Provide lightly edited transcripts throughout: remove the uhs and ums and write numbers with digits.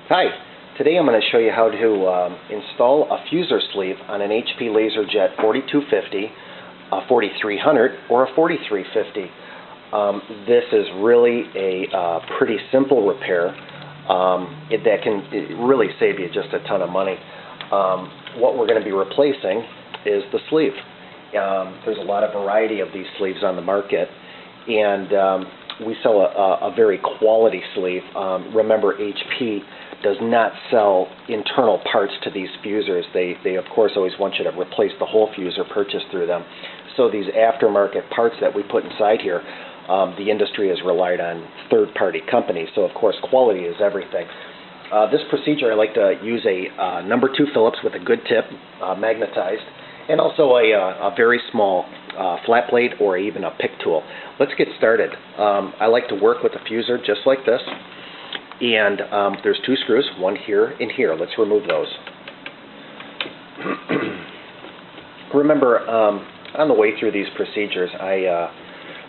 Hi, today I'm going to show you how to install a fuser sleeve on an HP LaserJet 4250, a 4300, or a 4350. This is really a pretty simple repair that can really save you just a ton of money. What we're going to be replacing is the sleeve. There's a lot of variety of these sleeves on the market, and we sell a very quality sleeve. Remember, HP does not sell internal parts to these fusers. They of course always want you to replace the whole fuser purchased through them. So these aftermarket parts that we put inside here, the industry has relied on third-party companies, so of course quality is everything. This procedure, I like to use a number 2 Phillips with a good tip, magnetized, and also a very small flat blade or even a pick tool. Let's get started. I like to work with a fuser just like this, and there's 2 screws, one here and here. Let's remove those. Remember, on the way through these procedures,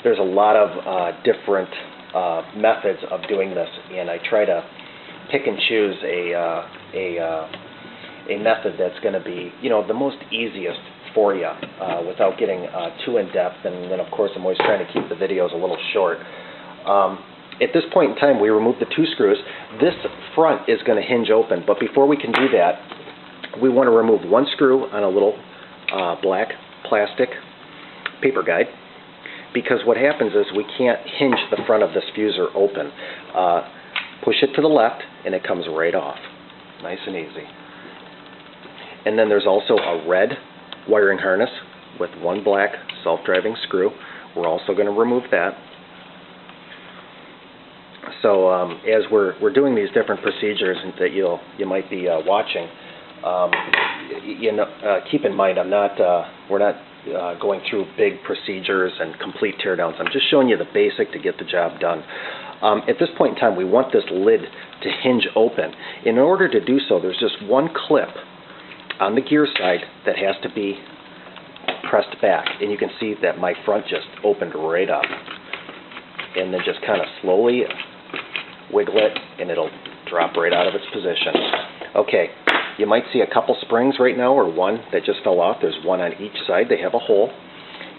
there's a lot of different methods of doing this, and I try to pick and choose a method that's going to be, the most easiest for you without getting too in-depth, and then of course I'm always trying to keep the videos a little short. At this point in time, we remove the 2 screws. This front is going to hinge open, but before we can do that, we want to remove 1 screw on a little black plastic paper guide, because what happens is we can't hinge the front of this fuser open. Push it to the left and it comes right off. Nice and easy. And then there's also a red wiring harness with 1 black self-driving screw. We're also going to remove that. So as we're doing these different procedures that you might be watching, keep in mind we're not going through big procedures and complete teardowns. I'm just showing you the basic to get the job done. At this point in time, we want this lid to hinge open. In order to do so, there's just 1 clip on the gear side that has to be pressed back, and you can see that my front just opened right up. And then just kind of slowly wiggle it, and it'll drop right out of its position. Okay, you might see a couple springs right now, or 1 that just fell off. There's 1 on each side. They have a hole.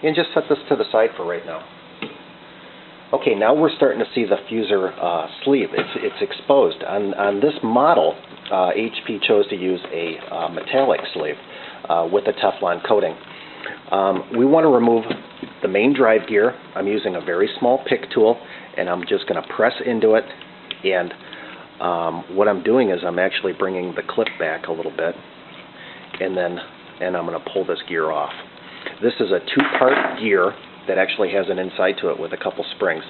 And just set this to the side for right now. Okay, now we're starting to see the fuser sleeve. It's exposed. On this model, HP chose to use a metallic sleeve with a Teflon coating. We want to remove the main drive gear. I'm using a very small pick tool, and I'm just going to press into it. And what I'm doing is I'm actually bringing the clip back a little bit, and I'm going to pull this gear off. This is a 2-part gear that actually has an inside to it with a couple springs.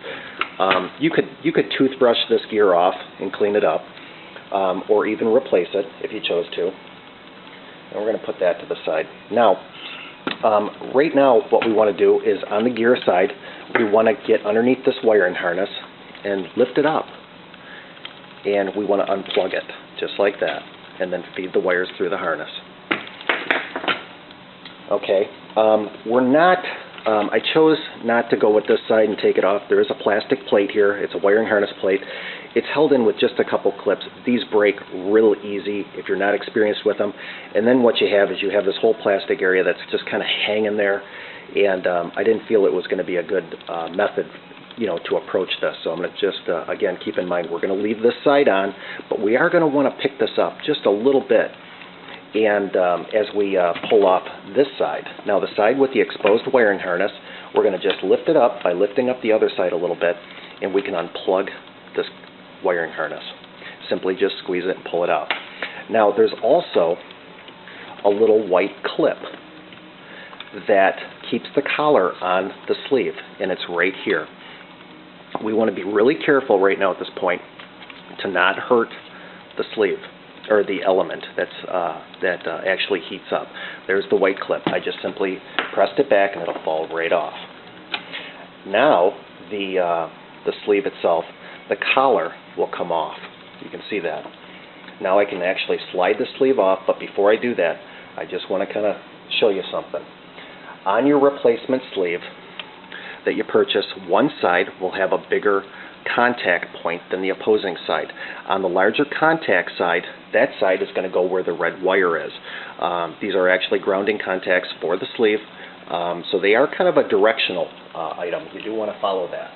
You could toothbrush this gear off and clean it up, or even replace it if you chose to. And we're going to put that to the side. Now, right now what we want to do is on the gear side, we want to get underneath this wiring harness and lift it up. And we want to unplug it, just like that, and then feed the wires through the harness. Okay, I chose not to go with this side and take it off. There is a plastic plate here. It's a wiring harness plate. It's held in with just a couple clips. These break real easy if you're not experienced with them. And then what you have is you have this whole plastic area that's just kind of hanging there. And I didn't feel it was going to be a good method to approach this. So I'm going to just, again, keep in mind, we're going to leave this side on, but we are going to want to pick this up just a little bit. And as we pull off this side, now the side with the exposed wiring harness, we're going to just lift it up by lifting up the other side a little bit, and we can unplug this wiring harness. Simply just squeeze it and pull it out. Now there's also a little white clip that keeps the collar on the sleeve, and it's right here. We want to be really careful right now at this point to not hurt the sleeve, or the element that actually heats up. There's the white clip. I just simply pressed it back and it'll fall right off. Now the sleeve itself, the collar will come off. You can see that. Now I can actually slide the sleeve off, but before I do that, I just want to kind of show you something. On your replacement sleeve that you purchase, one side will have a bigger contact point than the opposing side. On the larger contact side, that side is going to go where the red wire is. These are actually grounding contacts for the sleeve, so they are kind of a directional item. You do want to follow that.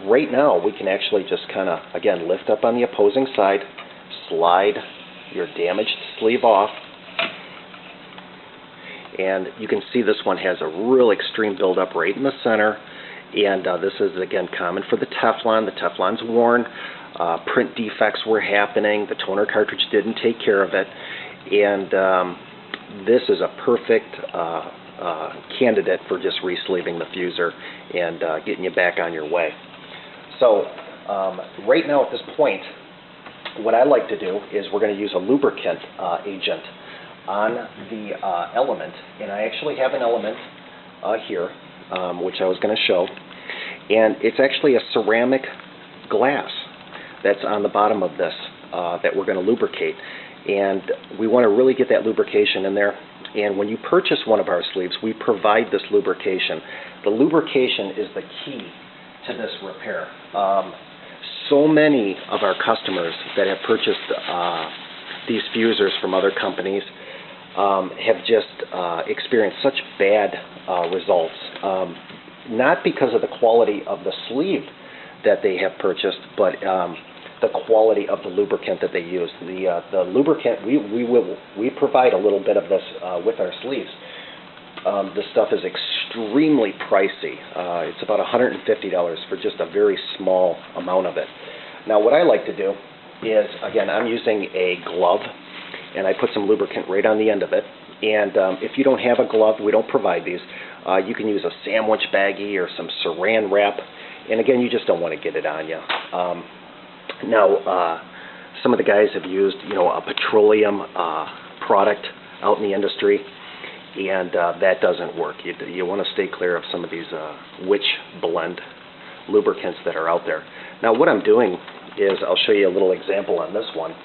Right now, we can actually just kind of, again, lift up on the opposing side, slide your damaged sleeve off, and you can see this one has a real extreme buildup right in the center, and this is, again, common for the Teflon. The Teflon's worn, print defects were happening, the toner cartridge didn't take care of it, and this is a perfect candidate for just re-sleeving the fuser and getting you back on your way. So right now at this point, what I like to do is we're going to use a lubricant agent on the element, and I actually have an element here, which I was going to show, and it's actually a ceramic glass that's on the bottom of this that we're going to lubricate, and we want to really get that lubrication in there. And when you purchase one of our sleeves, we provide this lubrication. The lubrication is the key to this repair. So many of our customers that have purchased these fusers from other companies have just experienced such bad results. Not because of the quality of the sleeve that they have purchased, but the quality of the lubricant that they use. The lubricant, we provide a little bit of this with our sleeves. This stuff is extremely pricey. It's about $150 for just a very small amount of it. Now what I like to do is, again, I'm using a glove, and I put some lubricant right on the end of it. And if you don't have a glove, we don't provide these. You can use a sandwich baggie or some saran wrap, and again, you just don't want to get it on you. Now, some of the guys have used, a petroleum product out in the industry, and that doesn't work. You want to stay clear of some of these witch blend lubricants that are out there. Now, what I'm doing is, I'll show you a little example on this one,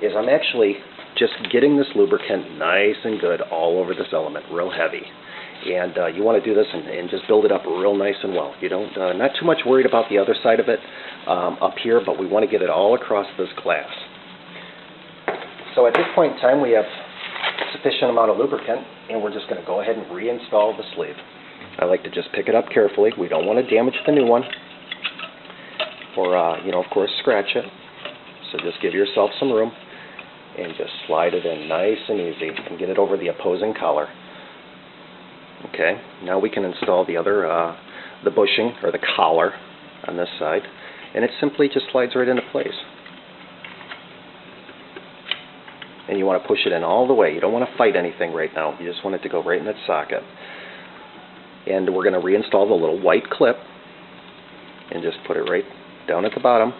is I'm actually just getting this lubricant nice and good all over this element, real heavy. And you want to do this and just build it up real nice and well. You don't, not too much worried about the other side of it up here, but we want to get it all across this glass. So at this point in time, we have sufficient amount of lubricant, and we're just going to go ahead and reinstall the sleeve. I like to just pick it up carefully. We don't want to damage the new one, or of course, scratch it. So just give yourself some room and just slide it in nice and easy and get it over the opposing collar. Okay, now we can install the other, the bushing or the collar on this side, and it simply just slides right into place. And you want to push it in all the way. You don't want to fight anything right now. You just want it to go right in its socket. And we're going to reinstall the little white clip and just put it right down at the bottom.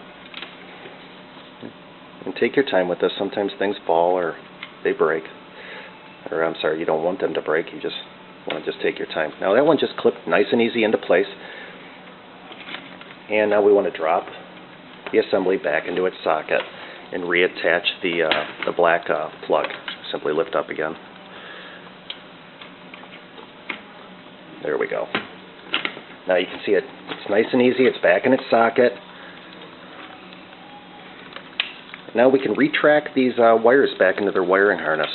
And take your time with this. Sometimes things fall or they break. Or I'm sorry, you don't want them to break. You just want to just take your time. Now that one just clipped nice and easy into place. And now we want to drop the assembly back into its socket and reattach the black plug. Simply lift up again. There we go. Now you can see it. It's nice and easy. It's back in its socket. Now we can retract these wires back into their wiring harness.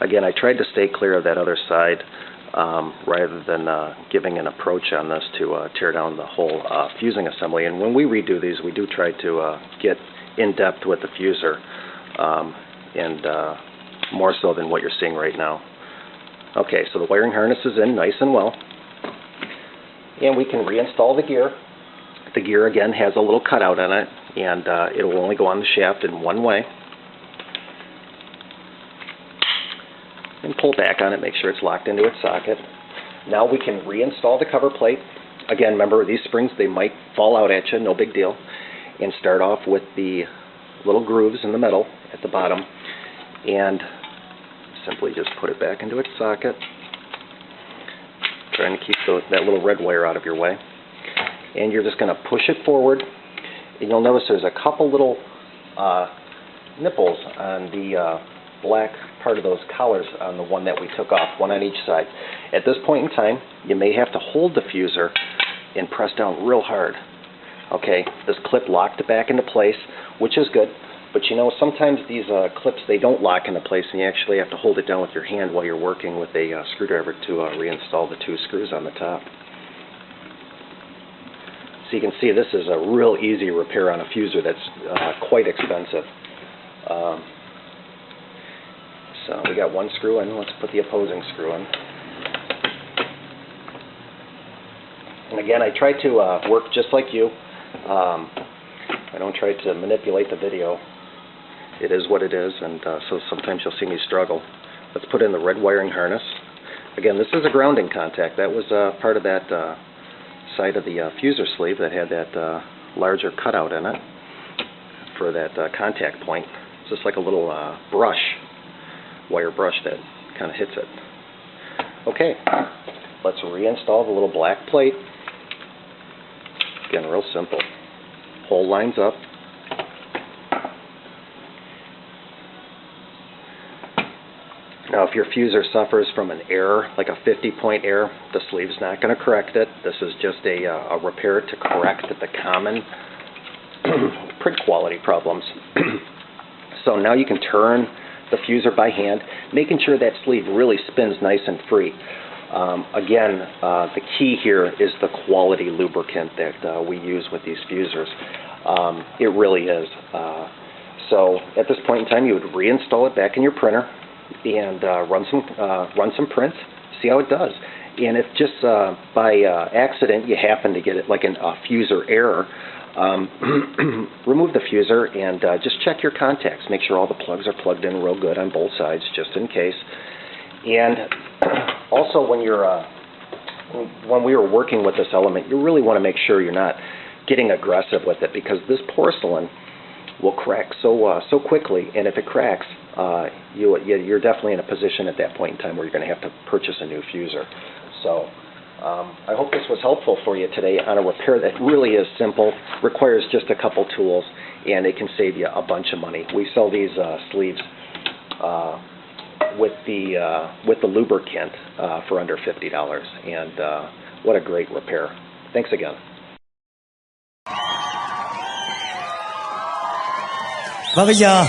Again, I tried to stay clear of that other side rather than giving an approach on this to tear down the whole fusing assembly. And when we redo these, we do try to get in depth with the fuser, and more so than what you're seeing right now. Okay, so the wiring harness is in nice and well, and we can reinstall the gear. The gear again has a little cutout on it, and it will only go on the shaft in one way. And pull back on it, make sure it's locked into its socket. Now we can reinstall the cover plate. Again, remember, these springs, they might fall out at you, no big deal. And start off with the little grooves in the middle at the bottom, and simply just put it back into its socket, trying to keep that little red wire out of your way. And you're just going to push it forward, and you'll notice there's a couple little nipples on black part of those collars on the one that we took off, one on each side. At this point in time, you may have to hold the fuser and press down real hard. Okay, this clip locked it back into place, which is good. But you know, sometimes these clips, they don't lock into place, and you actually have to hold it down with your hand while you're working with a screwdriver to reinstall the 2 screws on the top. So you can see this is a real easy repair on a fuser that's quite expensive. So we got one screw in. Let's put the opposing screw in. And again, I try to work just like you. I don't try to manipulate the video. It is what it is, and so sometimes you'll see me struggle. Let's put in the red wiring harness. Again, this is a grounding contact. That was part of that side of the fuser sleeve that had that larger cutout in it for that contact point. It's just like a little brush, wire brush that kind of hits it. Okay, let's reinstall the little black plate. Again, real simple. Hole lines up. Now, if your fuser suffers from an error, like a 50-point error, the sleeve's not going to correct it. This is just a repair to correct the common print quality problems. So now you can turn the fuser by hand, making sure that sleeve really spins nice and free. Again, the key here is the quality lubricant that we use with these fusers. It really is. So at this point in time, you would reinstall it back in your printer and run some prints, see how it does. And if just by accident you happen to get it like a fuser error, remove the fuser and just check your contacts. Make sure all the plugs are plugged in real good on both sides, just in case. And also, when we were working with this element, you really want to make sure you're not getting aggressive with it, because this porcelain will crack so quickly, and if it cracks, you're definitely in a position at that point in time where you're going to have to purchase a new fuser. So I hope this was helpful for you today on a repair that really is simple, requires just a couple tools, and it can save you a bunch of money. We sell these sleeves with the lubricant for under $50, and what a great repair. Thanks again. Và bây giờ,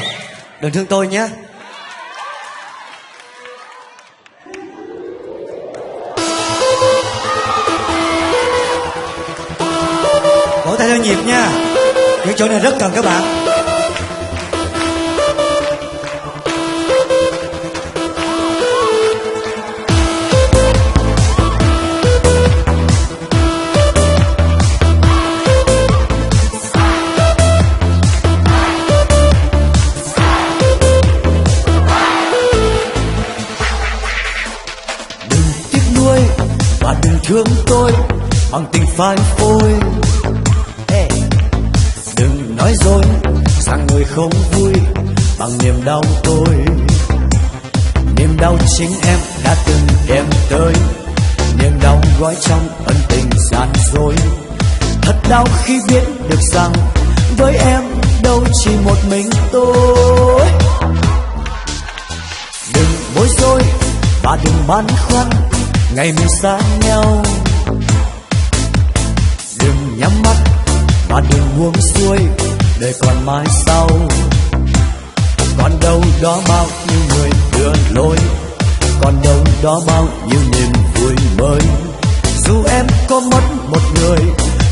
đừng thương tôi nhé. Vỗ tay theo nhịp nha. Những chỗ này rất cần các bạn. Thương tôi bằng tình phai phôi, đừng nói dối rằng người không vui bằng niềm đau tôi. Niềm đau chính em đã từng đem tới, niềm đau gói trong ân tình gian dối. Thật đau khi biết được rằng với em đâu chỉ một mình tôi. Đừng bối rối và đừng băn khoăn ngày mình xa nhau, đừng nhắm mắt và đừng buông xuôi, đời còn mãi sau. Còn đâu đó bao nhiêu người đưa lối, còn đâu đó bao nhiêu niềm vui mới. Dù em có mất một người,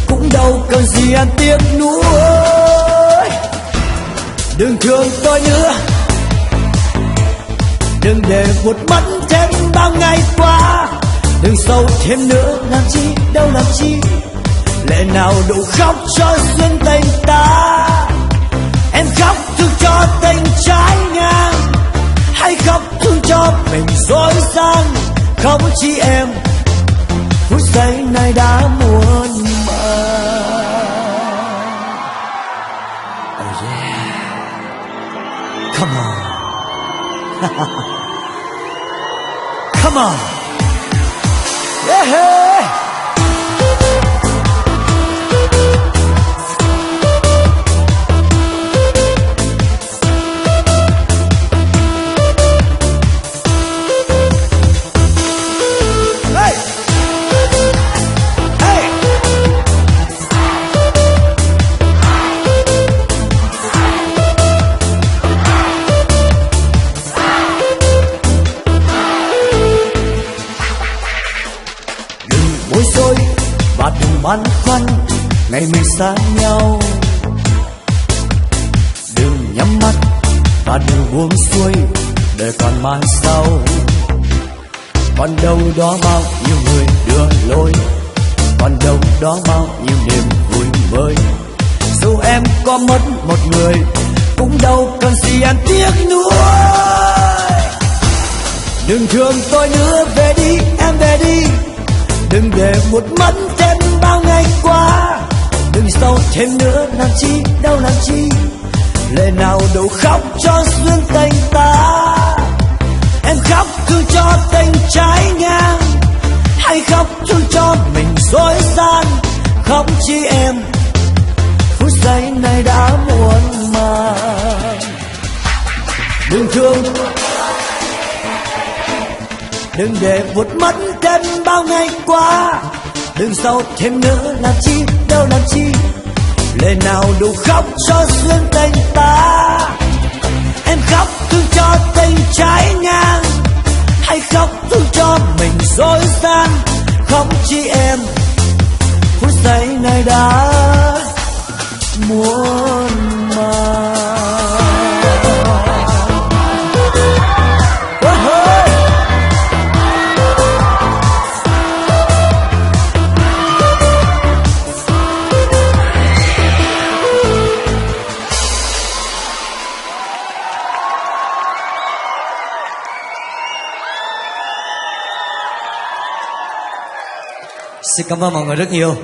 cũng đâu cần gì em tiếc nuối. Đừng thương tôi nữa, đừng để vụt mất thêm bao ngày qua. Đừng sâu thêm nữa làm chi, đâu làm chi. Lệ nào đủ khóc cho duyên tình ta. Em khóc thương cho tình trái ngang, hay khóc thương cho mình dối gian. Không chỉ em, phút giây này đã muôn màng. Oh yeah, come on. Come on. Yeah. băn khoăn ngày mình xa nhau. Đừng nhắm mắt và đừng buông xuôi, đời còn mai sau. Còn đâu đó bao nhiêu người đưa lối, còn đâu đó bao nhiêu niềm vui mới. Dù em có mất một người cũng đâu cần gì em tiếc nuối. Đừng thương tôi nữa, về đi em về đi, đừng để một mất thêm bao ngày qua. Đừng sâu thêm nữa làm chi, đâu làm chi, lệ nào đâu khóc cho duyên tình ta. Em khóc thương cho tình trái ngang, hay khóc thương cho mình dối gian. Khóc chi em, phút giây này đã muộn màng. Đừng thương, đừng để vụt mất thêm bao ngày qua. Đừng sâu thêm nữa làm chi, đâu làm chi, lệ nào đủ khóc cho duyên tình ta. Em khóc thương cho tình trái ngang, hay khóc thương cho mình dối gian. Khóc chi em, phút giây này đã muộn màng. Xin cảm ơn mọi người rất nhiều.